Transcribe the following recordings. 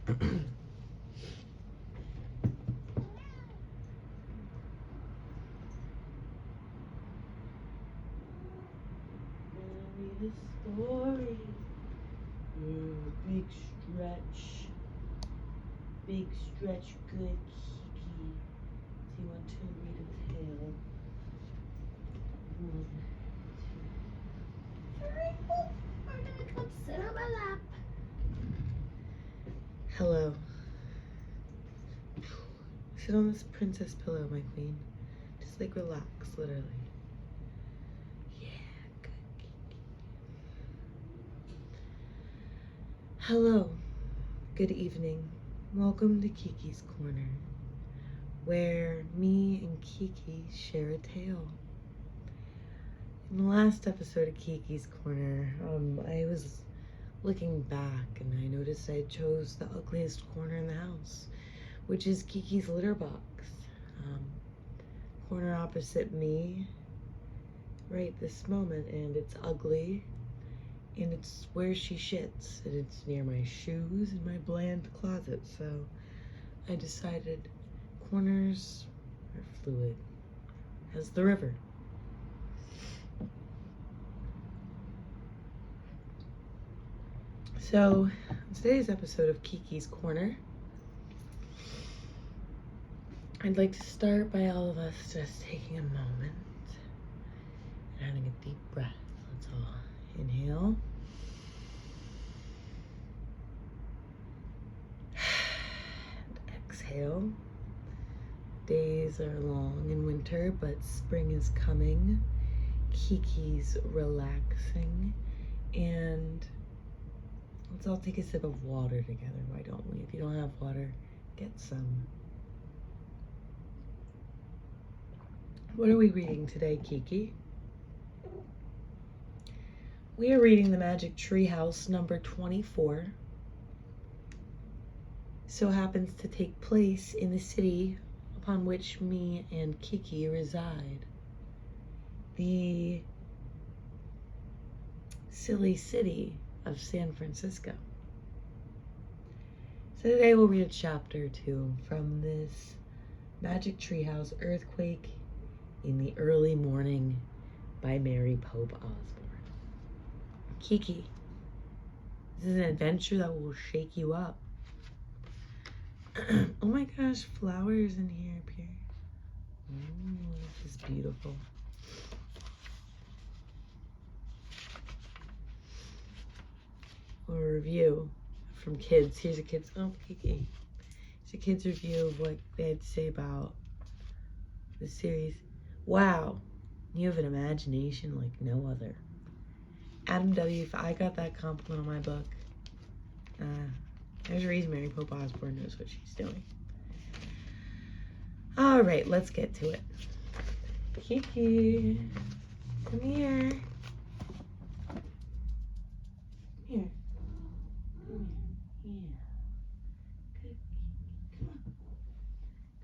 The story. Big stretch. Big stretch, good Kiki. Do you want to read a tale? 1, 2, 3. I'm gonna come sit on my lap. Hello. Sit on this princess pillow, my queen. Just like relax, literally. Yeah, good Kiki. Hello. Good evening. Welcome to Kiki's Corner, where me and Kiki share a tale. In the last episode of Kiki's Corner, I was looking back and I noticed I chose the ugliest corner in the house, which is Kiki's litter box. Corner opposite me right this moment, and it's ugly, and it's where she shits, and it's near my shoes and my bland closet, so I decided corners are fluid as the river. So, in today's episode of Kiki's Corner, I'd like to start by all of us just taking a moment and having a deep breath. Let's all inhale. And exhale. Days are long in winter, but spring is coming. Kiki's relaxing, and let's all take a sip of water together, why don't we? If you don't have water, get some. What are we reading today, Kiki? We are reading The Magic Treehouse, number 24. So happens to take place in the city upon which me and Kiki reside. The silly city of San Francisco. So today we'll read a chapter or two from this Magic Treehouse, Earthquake in the Early Morning by Mary Pope Osborne. Kiki, this is an adventure that will shake you up. Oh my gosh, flowers in here appear. Oh, this is beautiful. A review from kids. Here's a kid's, oh, Kiki. Here's a kid's review of what they had to say about the series. Wow, you have an imagination like no other. Adam W., if I got that compliment on my book, there's a reason Mary Pope Osborne knows what she's doing. All right, let's get to it. Kiki, come here. Here. Yeah. Good. Come on.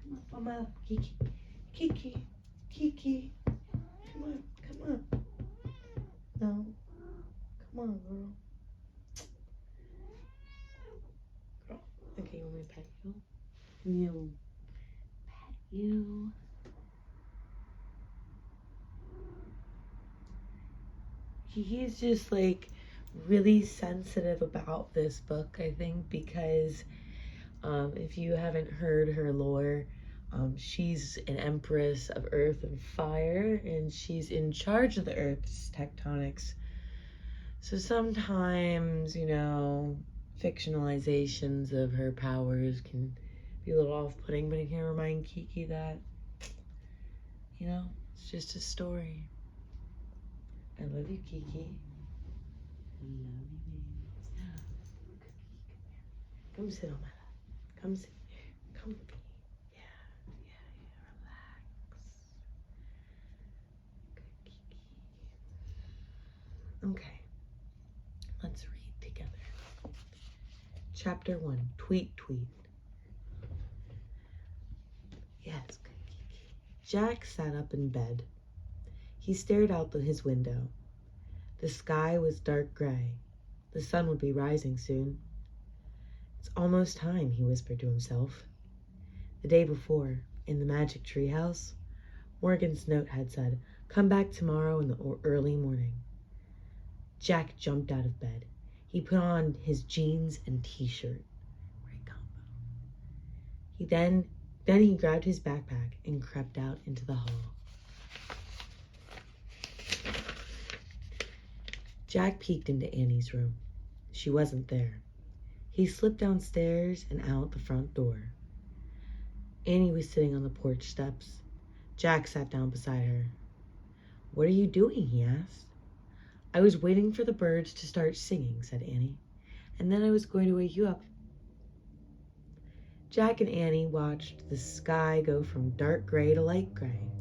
Come up on my lap, Kiki. Kiki. Kiki. Come on. Come on. No. Come on, girl. Girl. Okay, you want me to pet you? You. Pet you. He's just like really sensitive about this book, I think, because if you haven't heard her lore, she's an empress of earth and fire, and she's in charge of the earth's tectonics. So sometimes, you know, fictionalizations of her powers can be a little off-putting, but I can remind Kiki that, you know, it's just a story. I love you, Kiki. I love you, baby. Come sit on my lap. Come sit. Comfy. Yeah. Relax. Good, Kiki. Okay. Let's read together. Chapter 1. Tweet, tweet. Yes, good, Kiki. Jack sat up in bed. He stared out his window. The sky was dark gray. The sun would be rising soon. It's almost time, he whispered to himself. The day before, in the magic treehouse, Morgan's note had said, "Come back tomorrow in the early morning." Jack jumped out of bed. He put on his jeans and t-shirt. Great combo. Then he grabbed his backpack and crept out into the hall. Jack peeked into Annie's room. She wasn't there. He slipped downstairs and out the front door. Annie was sitting on the porch steps. Jack sat down beside her. "What are you doing?" he asked. "I was waiting for the birds to start singing," said Annie, "and then I was going to wake you up." Jack and Annie watched the sky go from dark gray to light gray.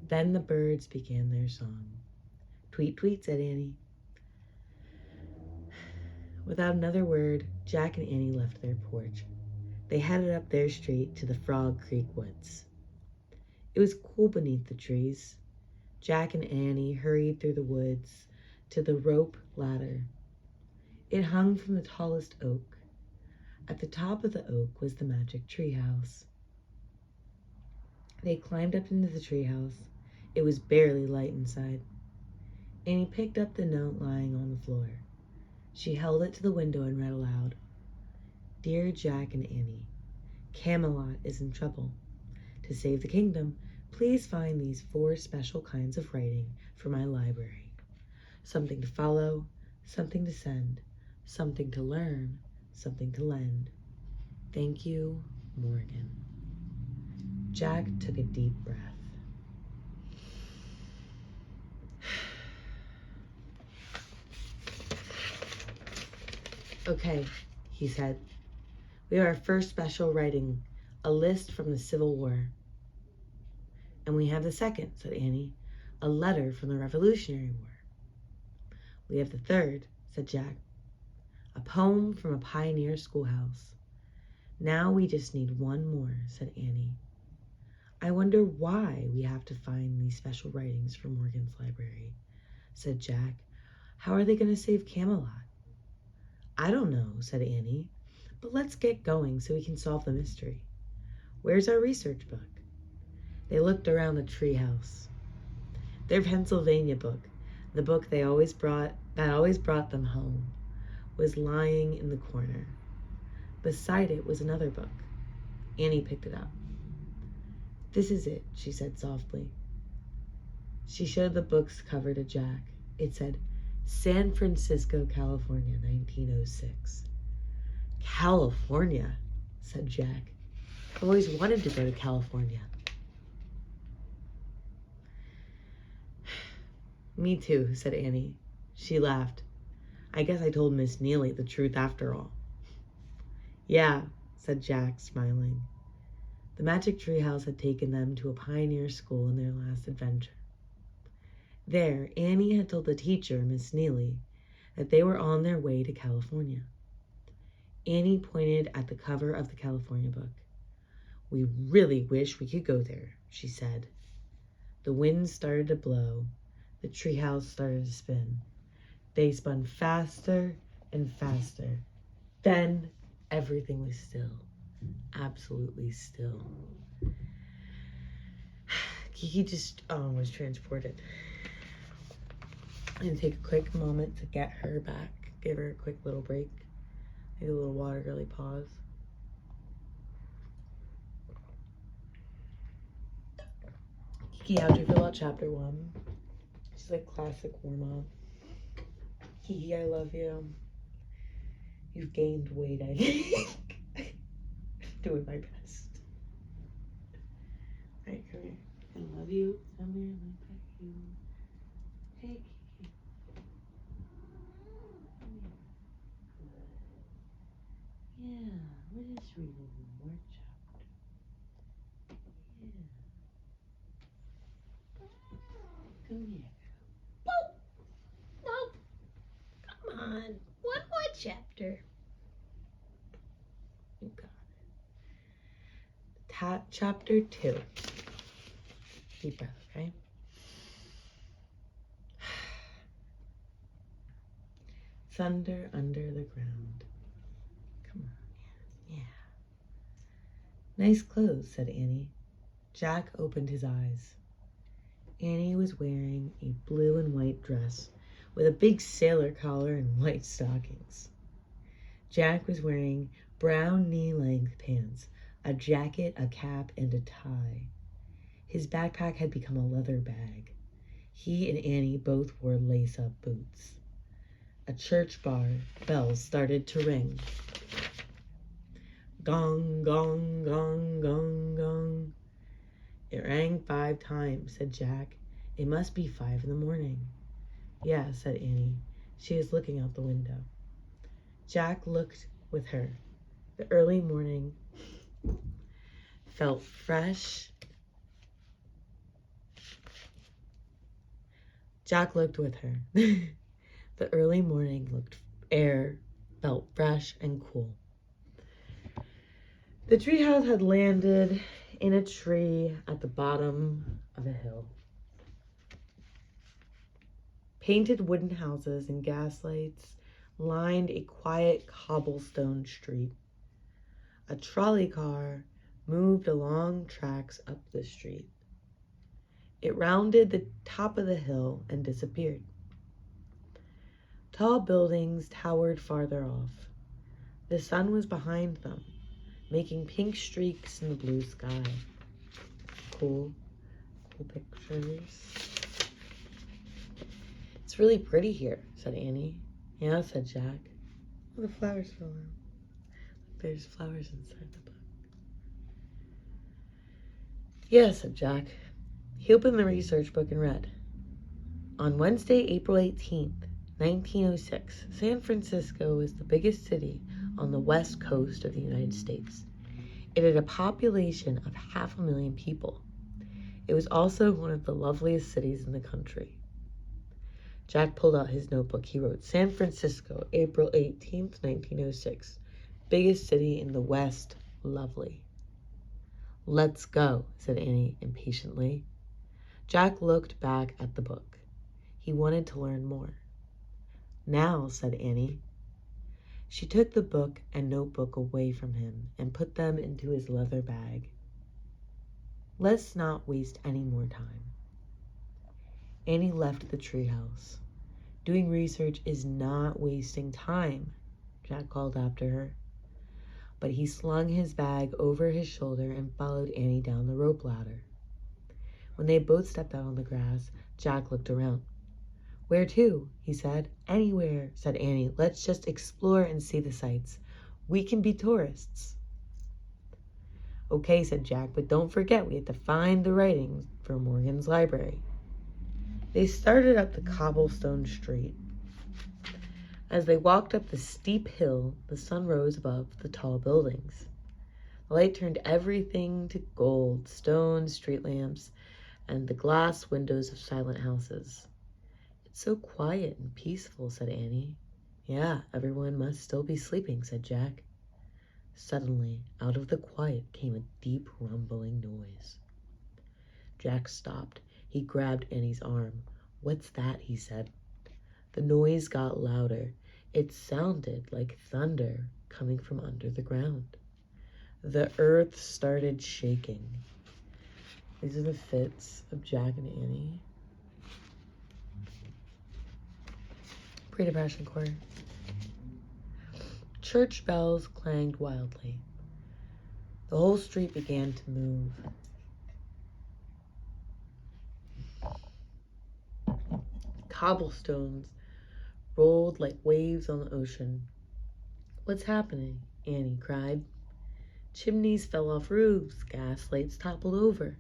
Then the birds began their song. "Tweet, tweet," said Annie. Without another word, Jack and Annie left their porch. They headed up their street to the Frog Creek woods. It was cool beneath the trees. Jack and Annie hurried through the woods to the rope ladder. It hung from the tallest oak. At the top of the oak was the magic treehouse. They climbed up into the treehouse. It was barely light inside. Annie picked up the note lying on the floor. She held it to the window and read aloud. "Dear Jack and Annie, Camelot is in trouble. To save the kingdom, please find these 4 special kinds of writing for my library. Something to follow, something to send, something to learn, something to lend. Thank you, Morgan." Jack took a deep breath. "Okay," he said. "We have our first special writing, a list from the Civil War." "And we have the second," said Annie, "a letter from the Revolutionary War." "We have the third," said Jack, "a poem from a pioneer schoolhouse." "Now we just need one more," said Annie. "I wonder why we have to find these special writings for Morgan's library," said Jack. "How are they going to save Camelot?" "I don't know," said Annie, "but let's get going so we can solve the mystery. Where's our research book?" They looked around the treehouse. Their Pennsylvania book, the book that always brought them home, was lying in the corner. Beside it was another book. Annie picked it up. "This is it," she said softly. She showed the book's cover to Jack. It said, "San Francisco, California, 1906. "California," said Jack. "I've always wanted to go to California." "Me too," said Annie. She laughed. "I guess I told Miss Neely the truth after all." "Yeah," said Jack, smiling. The magic treehouse had taken them to a pioneer school in their last adventure. There, Annie had told the teacher, Miss Neely, that they were on their way to California. Annie pointed at the cover of the California book. "We really wish we could go there," she said. The wind started to blow. The treehouse started to spin. They spun faster and faster. Then everything was still. Absolutely still. Kiki just was transported. I'm gonna take a quick moment to get her back. Give her a quick little break. Maybe a little water girly pause. Kiki, how'd you feel about chapter 1? She's like classic warm-up. Kiki, I love you. You've gained weight, I think. Doing my best. Alright, come here. I love you. Come here, let me pet you. Hey, Kiki. Come here. Yeah, we're just reading one more chapter. Yeah. Come here. Boop! Nope. Come on. One more chapter. You got it. Chapter 2. Deep breath, okay? Thunder under the ground. Come on, Yeah. Nice clothes, said Annie. Jack opened his eyes. Annie was wearing a blue and white dress with a big sailor collar and white stockings. Jack was wearing brown knee-length pants, a jacket, a cap, and a tie. His backpack had become a leather bag. He and Annie both wore lace-up boots. A church bell started to ring. Gong, gong, gong, gong, gong. It rang 5 times, said Jack. It must be 5 in the morning. Yeah, said Annie. She is looking out the window. Jack looked with her. The early morning felt fresh. Jack looked with her. The early morning air felt fresh and cool. The treehouse had landed in a tree at the bottom of a hill. Painted wooden houses and gaslights lined a quiet cobblestone street. A trolley car moved along tracks up the street. It rounded the top of the hill and disappeared. Tall buildings towered farther off. The sun was behind them, making pink streaks in the blue sky. Cool pictures. It's really pretty here, said Annie. Yeah, said Jack. Oh, the flowers fell out. There's flowers inside the book. Yeah, said Jack. He opened the research book and read. On Wednesday, April 18th, 1906, San Francisco is the biggest city on the west coast of the United States. It had a population of 500,000 people. It was also one of the loveliest cities in the country. Jack pulled out his notebook. He wrote, San Francisco, April 18th, 1906. Biggest city in the West, lovely. Let's go, said Annie impatiently. Jack looked back at the book. He wanted to learn more. Now, said Annie. She took the book and notebook away from him and put them into his leather bag. Let's not waste any more time. Annie left the treehouse. Doing research is not wasting time, Jack called after her. But he slung his bag over his shoulder and followed Annie down the rope ladder. When they both stepped out on the grass, Jack looked around. Where to? He said. Anywhere, said Annie. Let's just explore and see the sights. We can be tourists. Okay, said Jack, but don't forget we have to find the writings for Morgan's library. They started up the cobblestone street. As they walked up the steep hill, the sun rose above the tall buildings. The light turned everything to gold, stone street lamps, and the glass windows of silent houses. It's so quiet and peaceful, said Annie. Yeah, everyone must still be sleeping, said Jack. Suddenly, out of the quiet came a deep rumbling noise. Jack stopped. He grabbed Annie's arm. What's that? He said. The noise got louder. It sounded like thunder coming from under the ground. The earth started shaking. These are the fits of Jack and Annie. Pre-Depression quarter. Church bells clanged wildly. The whole street began to move. Cobblestones rolled like waves on the ocean. What's happening? Annie cried. Chimneys fell off roofs. Gas lights toppled over.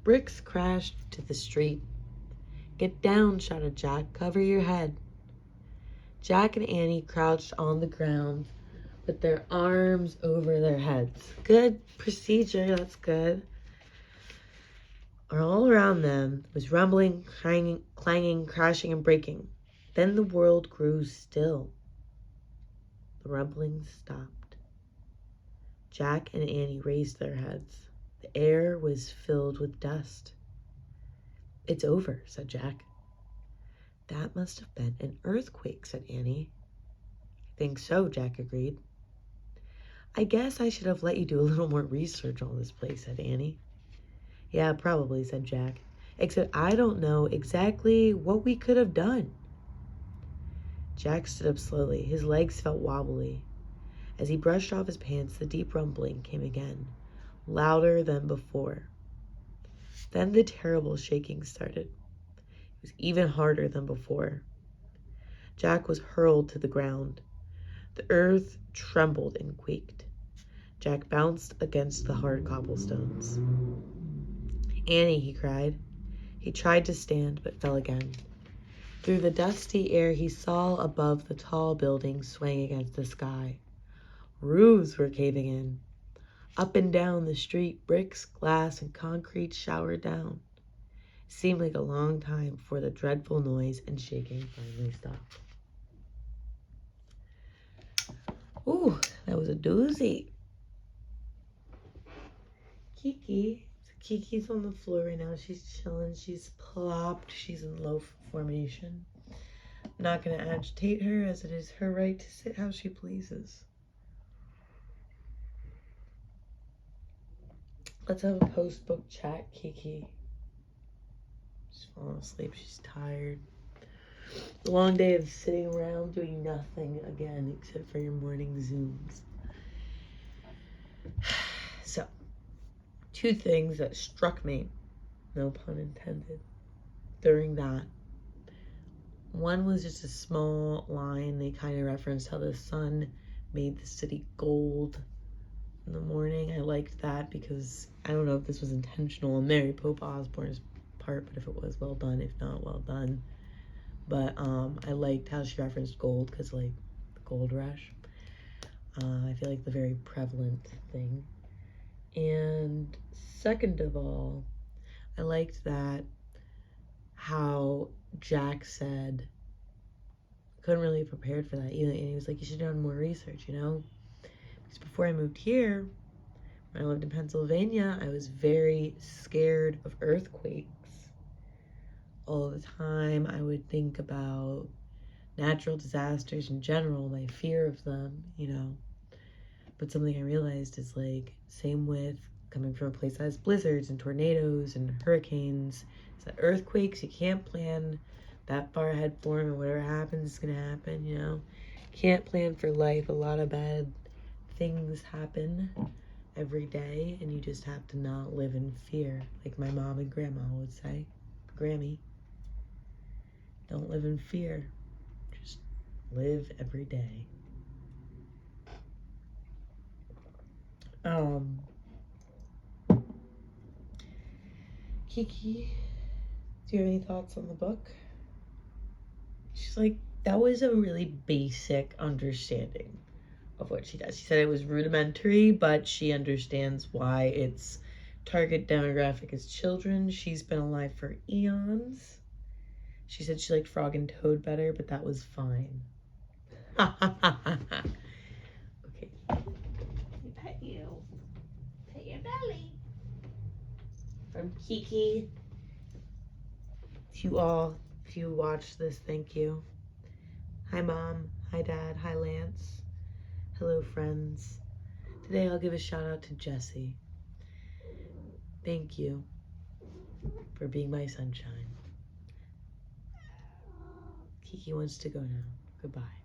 Bricks crashed to the street. Get down, shouted Jack. Cover your head. Jack and Annie crouched on the ground with their arms over their heads. Good procedure, that's good. All around them was rumbling, clanging, crashing, and breaking. Then the world grew still. The rumbling stopped. Jack and Annie raised their heads. The air was filled with dust. It's over, said Jack. That must have been an earthquake, said Annie. I think so, Jack agreed. I guess I should have let you do a little more research on this place, said Annie. Yeah, probably, said Jack. Except I don't know exactly what we could have done. Jack stood up slowly. His legs felt wobbly. As he brushed off his pants, the deep rumbling came again, louder than before. Then the terrible shaking started. It was even harder than before. Jack was hurled to the ground. The earth trembled and quaked. Jack bounced against the hard cobblestones. Annie, he cried. He tried to stand, but fell again. Through the dusty air, he saw above the tall buildings swaying against the sky. Roofs were caving in. Up and down the street, bricks, glass, and concrete showered down. It seemed like a long time before the dreadful noise and shaking finally stopped. Ooh, that was a doozy. Kiki's on the floor right now. She's chilling. She's plopped. She's in loaf formation. I'm not going to agitate her, as it is her right to sit how she pleases. Let's have a post-book chat, Kiki. She's falling asleep. She's tired. A long day of sitting around doing nothing again except for your morning Zooms. So, two things that struck me, no pun intended, during that. One was just a small line. They kind of referenced how the sun made the city gold in the morning. I liked that because I don't know if this was intentional on Mary Pope Osborne's part, but if it was, well done. If not, well done. But I liked how she referenced gold because, like, the gold rush. I feel like the very prevalent thing. And second of all, I liked that how Jack said, couldn't really have prepared for that. And he was like, you should have done more research, you know? Because before I moved here, when I lived in Pennsylvania, I was very scared of earthquakes. All the time, I would think about natural disasters in general, my fear of them, you know. But something I realized is, like, same with coming from a place that has blizzards and tornadoes and hurricanes. It's that earthquakes, you can't plan that far ahead for them, and whatever happens is going to happen, you know. Can't plan for life. A lot of bad things happen every day, and you just have to not live in fear, like my mom and grandma would say. Grammy, don't live in fear. Just live every day. Kiki, do you have any thoughts on the book? She's like, that was a really basic understanding of what she does. She said it was rudimentary, but she understands why its target demographic is children. She's been alive for eons. She said she liked Frog and Toad better, but that was fine. Okay. Pet you. Pet your belly. From Kiki. To you all, if you watch this, thank you. Hi, Mom. Hi, Dad. Hi, Lance. Hello, friends. Today I'll give a shout out to Jessie. Thank you for being my sunshine. Kiki wants to go now. Goodbye.